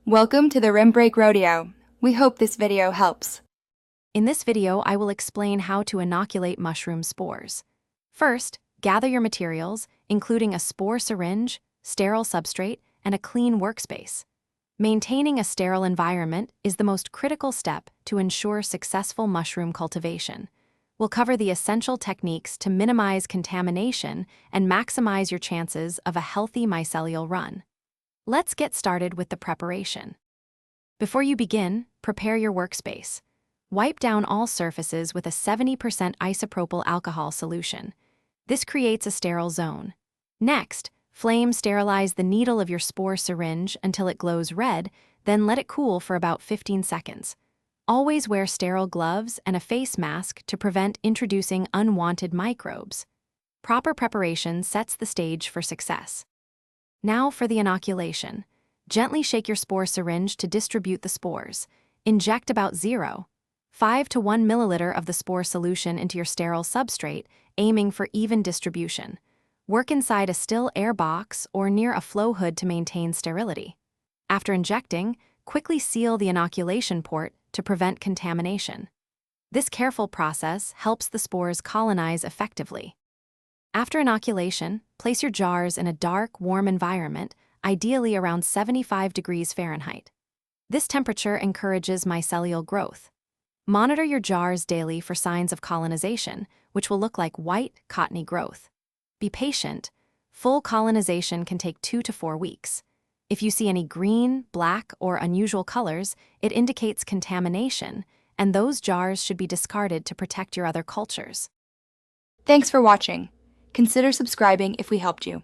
Welcome to the Rim Break Rodeo. We hope this video helps. In this video, I will explain how to inoculate mushroom spores. First, gather your materials, including a spore syringe, sterile substrate, and a clean workspace. Maintaining a sterile environment is the most critical step to ensure successful mushroom cultivation. We'll cover the essential techniques to minimize contamination and maximize your chances of a healthy mycelial run. Let's get started with the preparation. Before you begin, prepare your workspace. Wipe down all surfaces with a 70% isopropyl alcohol solution. This creates a sterile zone. Next, flame sterilize the needle of your spore syringe until it glows red, then let it cool for about 15 seconds. Always wear sterile gloves and a face mask to prevent introducing unwanted microbes. Proper preparation sets the stage for success. Now for the inoculation. Gently shake your spore syringe to distribute the spores. Inject about 0.5 to 1 milliliter of the spore solution into your sterile substrate, aiming for even distribution. Work inside a still air box or near a flow hood to maintain sterility. After injecting, quickly seal the inoculation port to prevent contamination. This careful process helps the spores colonize effectively. After inoculation, place your jars in a dark, warm environment, ideally around 75 degrees Fahrenheit. This temperature encourages mycelial growth. Monitor your jars daily for signs of colonization, which will look like white, cottony growth. Be patient. Full colonization can take 2 to 4 weeks. If you see any green, black, or unusual colors, it indicates contamination, and those jars should be discarded to protect your other cultures. Thanks for watching. Consider subscribing if we helped you.